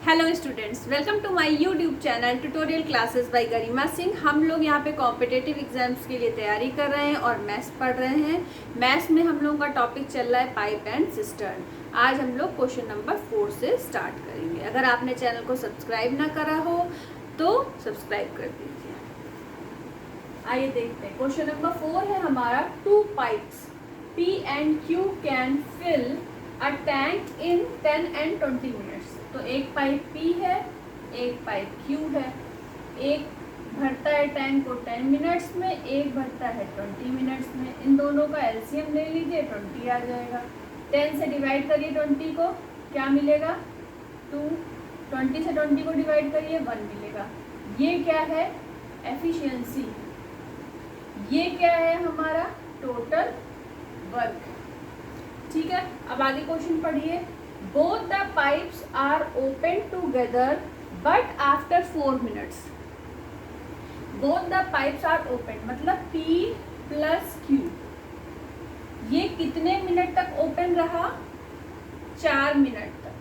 Hello students, welcome to my YouTube channel tutorial classes by Garima Singh. हम लोग यहाँ पे कॉम्पिटिटिव एग्जाम्स के लिए तैयारी कर रहे हैं और मैथ्स पढ़ रहे हैं। मैथ्स में हम लोगों का टॉपिक चल रहा है पाइप एंड सिस्टर्न। आज हम लोग क्वेश्चन नंबर 4 से स्टार्ट करेंगे। अगर आपने चैनल को सब्सक्राइब ना करा हो तो सब्सक्राइब कर दीजिए। आइए देखते हैं। क्वेश्चन नंबर 4 है हमारा, 2 pipes P and Q can fill a tank in 10 and 20 minutes। तो एक पाइप P है, एक पाइप Q है। एक भरता है टैंक को 10 मिनट्स में, एक भरता है 20 मिनट्स में। इन दोनों का एलसीएम ले लीजिए, 20 आ जाएगा। 10 से डिवाइड करिए 20 को, क्या मिलेगा? 2। 20 से 20 को डिवाइड करिए, 1 मिलेगा। ये क्या है? एफिशिएंसी। ये क्या है? हमारा टोटल वर्क। ठीक है, अब आगे क्वेश्चन पढ़िए। Both the pipes are open together but after 4 minutes. Both the pipes are open मतलब P प्लस Q ये कितने मिनट तक ओपन रहा? 4 मिनट तक।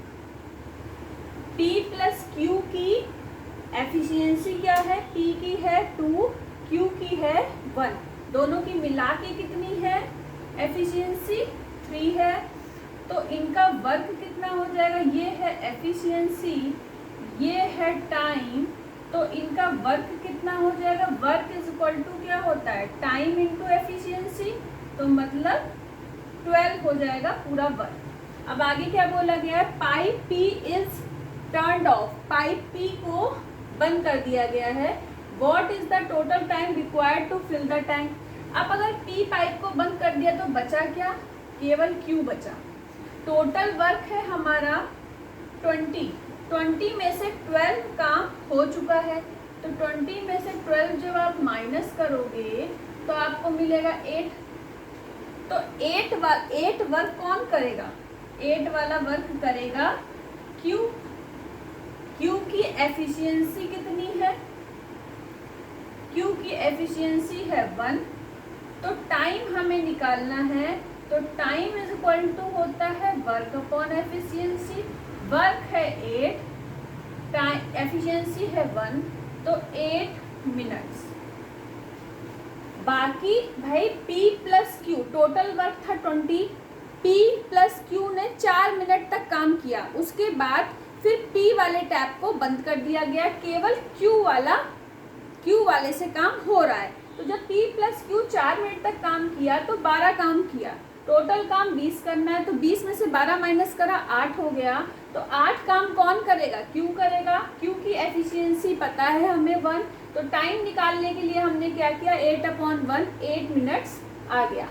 P प्लस Q की एफिशिएंसी क्या है? P की है 2, Q की है 1। दोनों की मिला के कितनी है एफिशिएंसी? 3 है। तो इनका वर्क कितना हो जाएगा? ये है एफिशिएंसी, ये है टाइम। तो इनका वर्क कितना हो जाएगा? वर्क इज इक्वल टू क्या होता है? Time into efficiency. तो मतलब 12 हो जाएगा पूरा वर्क। अब आगे क्या बोला गया है? Pipe P is turned off. Pipe P को बंद कर दिया गया है। What is the total time required to fill the tank. अब अगर P पाइप को बंद कर दिया तो बचा क्या? केवल Q बचा। टोटल वर्क है हमारा 20। 20 में से 12 काम हो चुका है। तो 20 में से 12 जब आप माइनस करोगे तो आपको मिलेगा 8। तो 8 वर्क कौन करेगा? 8 वाला वर्क करेगा Q। Q की एफिशिएंसी कितनी है? Q की एफिशिएंसी है 1। तो टाइम हमें निकालना है। तो टाइम इज इक्वल टू होता है वर्क अपॉन एफिशिएंसी। वर्क है 8, टाइम एफिशिएंसी है 1, तो 8 मिनट्स। बाकी भाई P plus Q total work था 20। P प्लस Q ने 4 मिनट तक काम किया। उसके बाद फिर P वाले टैप को बंद कर दिया गया। केवल Q वाले से काम हो रहा है। तो जब P प्लस Q 4 मिनट तक काम किया तो 12 काम किया। टोटल काम 20 करना है। तो 20 में से 12 माइनस करा, 8 हो गया। तो 8 काम कौन करेगा? Q करेगा। Q की एफिशिएंसी पता है हमें 1। तो टाइम निकालने के लिए हमने क्या किया? 8/1, 8 मिनट्स आ गया।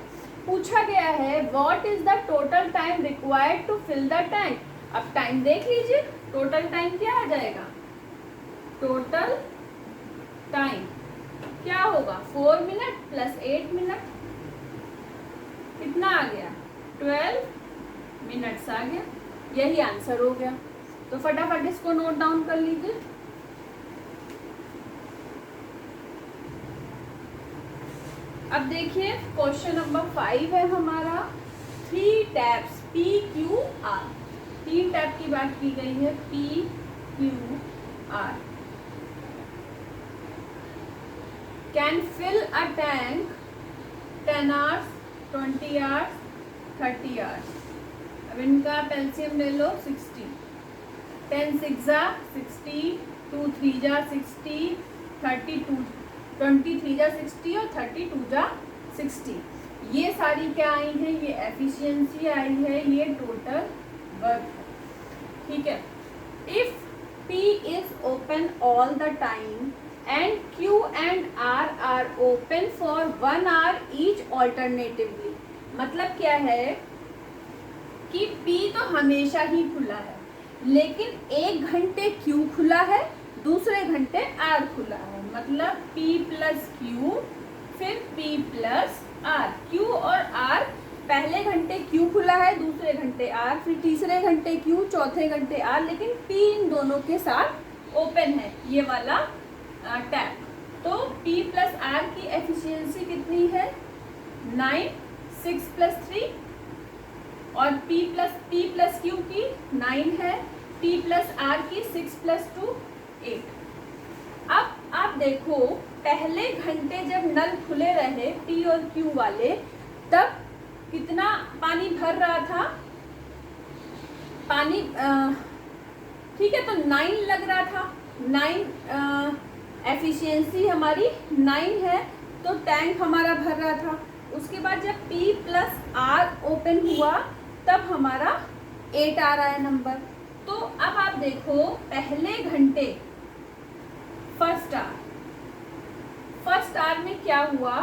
पूछा गया है what is the total time required to fill the tank. अब टाइम देख लीजिए, टोटल टाइम क्या आ जाएगा? टोटल टाइम क्या होगा? 4 मिनट प्लस 8 मिनट, कितना आ गया? 12 मिनट्स आ गया। यही आंसर हो गया। तो फटाफट इसको नोट डाउन कर लीजिए। अब देखिए क्वेश्चन नंबर 5 है हमारा, 3 taps P Q R। 3 tap की बात की गई है, P Q R can fill a tank 10 hours, 20 hours, 30 hours. अब इनका आप एलसीएम ले लो 60। 10 6 जा 60, 2 3 जा 60, 32 23 जा 60 और 32 जा 60। ये सारी क्या आई है? ये एफिशिएंसी आई है, ये टोटल वर्क है। ठीक है। If P is open all the time and Q and R are open for 1 hour each alternatively। मतलब क्या है कि P तो हमेशा ही खुला है, लेकिन 1 घंटे Q खुला है, दूसरे घंटे R खुला है। मतलब P प्लस Q फिर P प्लस R। Q और R पहले घंटे Q खुला है, दूसरे घंटे R, फिर तीसरे घंटे Q, चौथे घंटे R, लेकिन P इन दोनों के साथ ओपन है ये वाला टैप। तो P प्लस R की एफिशिएंसी कितनी है? 9, 6 प्लस 3 और P प्लस Q की 9 है। P प्लस आर की 6 प्लस 2 8। अब आप देखो पहले घंटे जब नल खुले रहे P और Q वाले, तब कितना पानी भर रहा था, पानी ठीक है, तो 9 लग रहा था, 9 एफिशिएंसी हमारी 9 है, तो टैंक हमारा भर रहा था। उसके बाद जब P प्लस R ओपन हुआ तब हमारा 8 आ रहा है नंबर। तो अब आप देखो पहले घंटे फर्स्ट आवर में क्या हुआ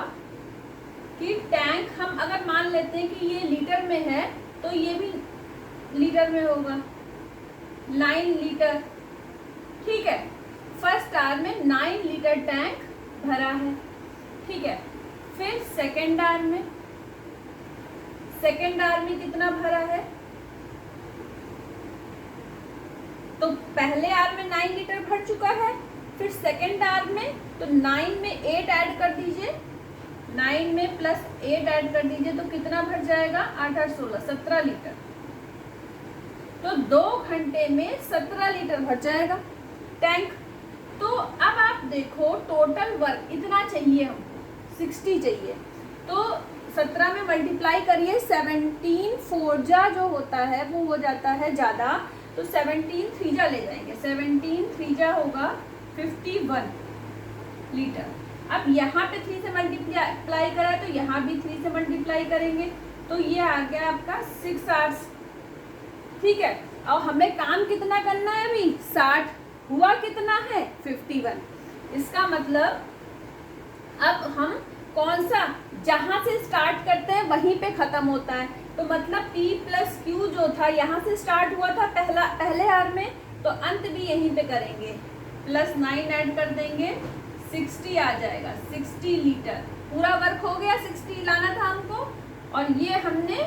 कि टैंक, हम अगर मान लेते हैं कि ये लीटर में है तो ये भी लीटर में होगा, 9 लीटर, ठीक है। फर्स्ट आवर में 9 लीटर टैंक भरा है, ठीक है। फिर सेकेंड आवर में कितना भरा है, तो पहले आवर में 9 लीटर भर चुका है। फिर सेकेंड आवर में तो 9 में 8 ऐड कर दीजिए, 9 में प्लस 8 ऐड कर दीजिए तो कितना भर जाएगा, 8 8 16 17 लीटर। तो 2 घंटे में 17 लीटर भर जाएगा टैंक। तो अब आप देखो टोटल वर्क इतना चाहिए हमको, 60 चाहिए, तो 17 में मल्टीप्लाई करिए, 17 4 जो होता है वो हो जाता है ज़्यादा, तो 17 3 ले जाएंगे, 17 3 होगा 51 लीटर। अब यहाँ पे 3 से मल्टीप्लाई करा तो यहाँ भी 3 से मल्टीप्लाई करेंगे, तो ये आ गया आपका 6 आवर्स, ठीक है। और हमें काम कितना करना है अभी, 60, हुआ कितना है 51। इसका मतलब अब हम कौन सा, जहाँ से स्टार्ट करते हैं वहीं पे ख़त्म होता है, तो मतलब P प्लस Q जो था यहाँ से स्टार्ट हुआ था पहले आवर में, तो अंत भी यहीं पे करेंगे, प्लस 9 ऐड कर देंगे, 60 आ जाएगा, 60 लीटर पूरा वर्क हो गया, 60 लाना था हमको। और ये हमने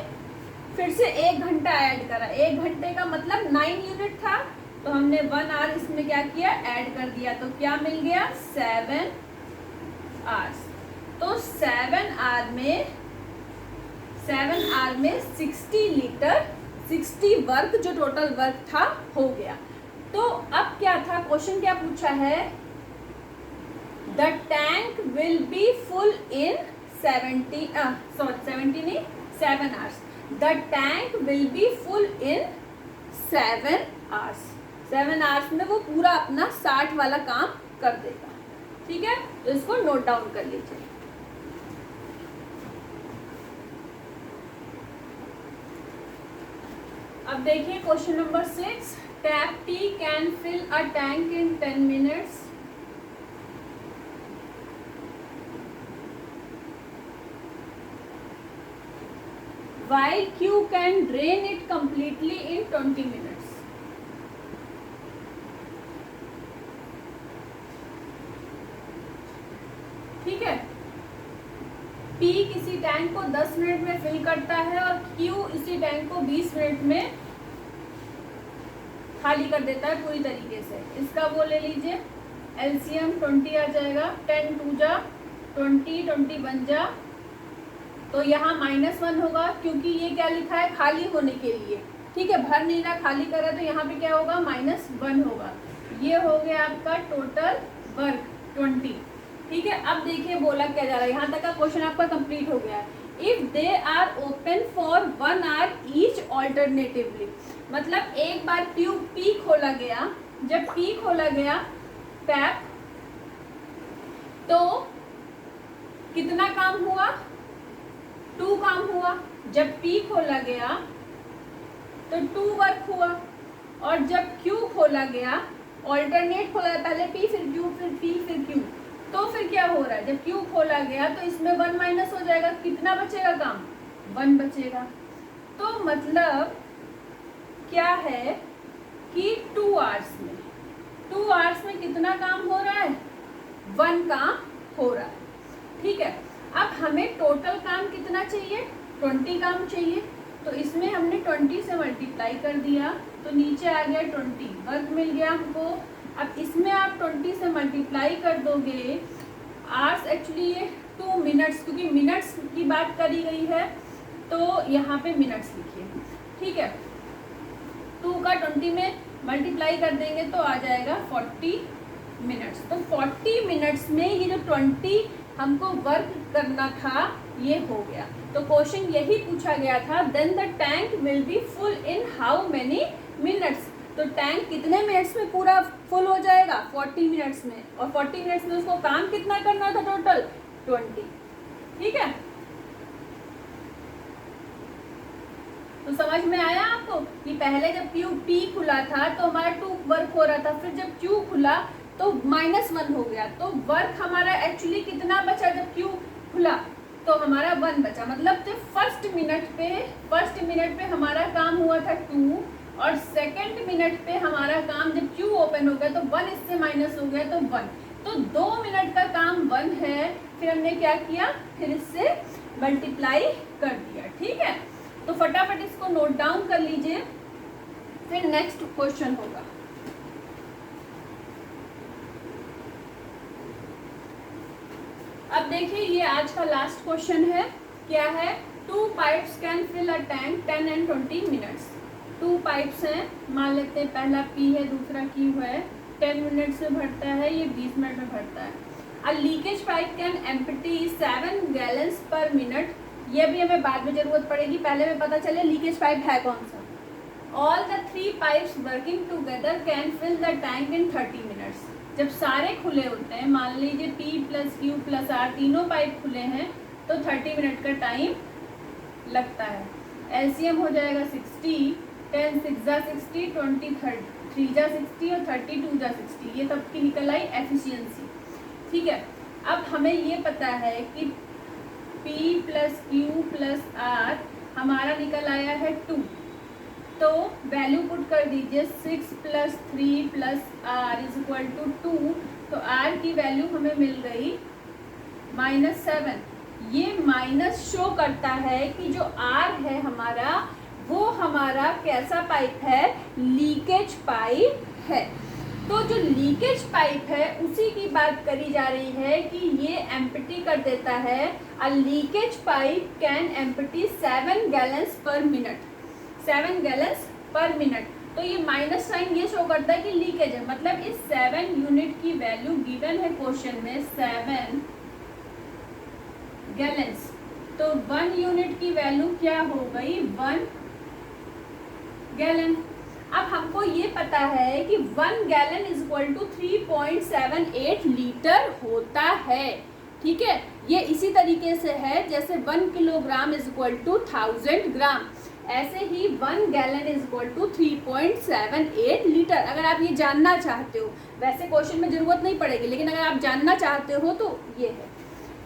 फिर से 1 घंटा ऐड करा, 1 घंटे का मतलब 9 यूनिट था, तो हमने 1 आवर इसमें क्या किया, ऐड कर दिया, तो क्या मिल गया 7 आवर्स। तो 7 आवर में 60 लीटर, 60 वर्क जो टोटल वर्क था हो गया। तो अब क्या था, क्वेश्चन क्या पूछा है, the tank will be full in 7 hours. The tank will be full in 7 hours. 7 hours में वो पूरा अपना 60 वाला काम कर देगा, ठीक है। तो इसको नोट डाउन कर लीजिए। अब देखिए question number 6, tap T can fill a tank in 10 minutes. while Q can drain it completely in 20 minutes. ठीक है, P किसी टैंक को 10 मिनट में फिल करता है और Q इसी टैंक को 20 मिनट में खाली कर देता है पूरी तरीके से। इसका वो ले लीजिए, एलसीएम 20 आ जाएगा, 10 2 जा 20, 20 1 जा, तो यहाँ -1 होगा क्योंकि ये क्या लिखा है, खाली होने के लिए, ठीक है, भर नहीं रहा, खाली कर रहा है, तो यहाँ पे क्या होगा, -1 होगा। ये हो गया आपका टोटल वर्क 20, ठीक है। अब देखिए बोला क्या जा रहा है, यहाँ तक का क्वेश्चन आपका कंप्लीट हो गया है। If they are open for 1 hour each alternatively, मतलब एक बार ट्यूब P खोला गया, जब P खोला गया टैप, तो कितना काम हुआ, 2 काम हुआ। जब P खोला गया तो 2 वर्क हुआ, और जब Q खोला गया, ऑल्टरनेट खोला गया, पहले P फिर Q फिर P फिर Q, तो फिर क्या हो रहा है, जब Q खोला गया तो इसमें 1 माइनस हो जाएगा, कितना बचेगा काम, 1 बचेगा। तो मतलब क्या है कि 2 आवर्स में कितना काम हो रहा है, 1 काम हो रहा है, ठीक है। अब हमें टोटल काम कितना चाहिए, 20 काम चाहिए, तो इसमें हमने 20 से मल्टीप्लाई कर दिया, तो नीचे आ गया 20, वर्क मिल गया हमको। अब इसमें आप 20 से मल्टीप्लाई कर दोगे, आवर्स एक्चुअली ये 2 मिनट्स, क्योंकि मिनट्स की बात करी गई है तो यहाँ पे मिनट्स लिखिए, ठीक है। 2 का 20 में मल्टीप्लाई कर देंगे तो आ जाएगा 40 मिनट्स। तो 40 मिनट्स में ये जो 20 हमको वर्क करना था ये हो गया। तो क्वेश्चन यही पूछा गया था, then the tank will be full in how many minutes. तो टैंक कितने मिनट्स में पूरा फुल हो जाएगा? 40 मिनट्स में। और 40 मिनट्स में उसको काम कितना करना था टोटल? 20। ठीक है, तो समझ में आया आपको कि पहले जब P खुला था तो हमारा 2 वर्क हो रहा था, फिर जब Q खुला तो -1 हो गया। तो वर्क हमारा एक्चुअली कितना बचा जब Q खुला? तो हमारा 1 बचा। मतलब जब फर्स्ट मिनट पे हमारा काम हुआ था 2 और सेकंड मिनट पे हमारा काम जब Q ओपन हो गया तो 1 इससे माइनस हो गया तो 1। तो 2 मिनट का काम 1 है। फिर हमने क्या किया? फिर इससे मल्टीप्लाई कर दिया। ठीक है, तो फटाफट इसको नोट डाउन कर लीजिए, फिर नेक्स्ट क्वेश्चन होगा। अब देखिए ये आज का लास्ट क्वेश्चन है। क्या है? 2 pipes can fill a tank 10 and 20 minutes. 2 pipes हैं, मान लेते हैं पहला P है, दूसरा Q है। 10 मिनट्स में भरता है, ये 20 मिनट में भरता है। A leakage pipe can empty 7 gallons per minute. ये भी हमें बाद में जरूरत पड़ेगी, पहले में पता चले लीकेज पाइप है कौन सा। All the 3 pipes working together can fill the tank in 30 minutes. जब सारे खुले होते हैं, मान लीजिए P + Q + R तीनों पाइप खुले हैं, तो 30 मिनट का टाइम लगता है। एलसीएम हो जाएगा 60, 10 6 जा 60, 20 3 जा 60 और 30 2 जा 60। ये सबकी निकल आई एफिशिएंसी। ठीक है, अब हमें ये पता है कि P + Q + R हमारा निकल आया है 2। तो वैल्यू पुट कर दीजिए 6 + 3 + R = 2। तो R की वैल्यू हमें मिल गई -7। ये माइनस शो करता है कि जो R है हमारा, वो हमारा कैसा पाइप है? लीकेज पाइप है। तो जो लीकेज पाइप है उसी की बात करी जा रही है कि ये एम्प्टी कर देता है। A leakage pipe can empty 7 gallons per minute. 7 gallons per minute. तो ये माइनस साइन ये शो करता है कि लीकेज है। मतलब इस 7 यूनिट की वैल्यू गिवन है क्वेश्चन में 7 गैलन्स। तो 1 यूनिट की वैल्यू क्या हो गई? 1 गैलन। अब हमको ये पता है कि 1 गैलन = 3.78 लीटर होता है। ठीक है, ये इसी तरीके से है जैसे 1 किलोग्राम = 1000 ग्राम। ऐसे ही 1 गैलन = 3.78 लीटर। अगर आप ये जानना चाहते हो, वैसे क्वेश्चन में जरूरत नहीं पड़ेगी, लेकिन अगर आप जानना चाहते हो तो ये है।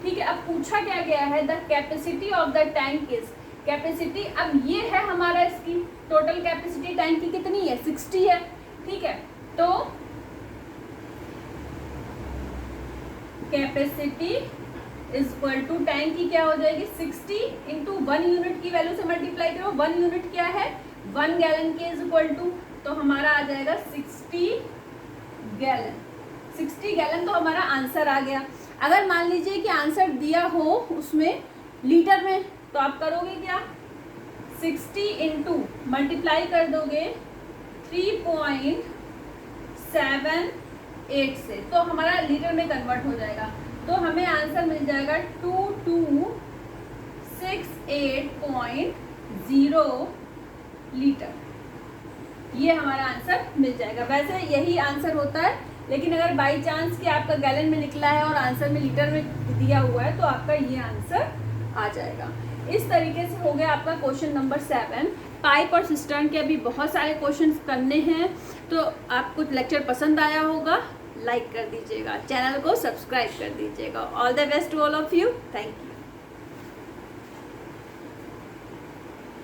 ठीक है, अब पूछा क्या गया है? The capacity of the tank is. Capacity, अब ये है हमारा, इसकी टोटल कैपेसिटी टैंक की कितनी है? 60 है। ठीक है, तो कैपेसिटी = टैंक की क्या हो जाएगी? 60 × 1 यूनिट की वैल्यू से मल्टीप्लाई करो। 1 यूनिट क्या है? 1 गैलन के = तो हमारा आ जाएगा 60 गैलन। 60 गैलन तो हमारा आंसर आ गया। अगर मान लीजिए कि आंसर दिया हो उसमें लीटर में, तो आप करोगे क्या? 60 × मल्टीप्लाई कर दोगे 3.78 से, तो हमारा लीटर में कन्वर्ट हो जाएगा। तो हमें आंसर मिल जाएगा 2268.0 लीटर। ये हमारा आंसर मिल जाएगा। वैसे यही आंसर होता है, लेकिन अगर बाई चांस कि आपका गैलन में निकला है और आंसर में लीटर में दिया हुआ है, तो आपका ये आंसर आ जाएगा। इस तरीके से हो गया आपका क्वेश्चन नंबर 7। पाइप और सिस्टर्न के अभी बहुत सारे क्वेश्चंस करने हैं। तो आपको लेक्चर पसंद आया होगा, लाइक कर दीजिएगा, चैनल को सब्सक्राइब कर दीजिएगा। All the best to all of you. Thank you.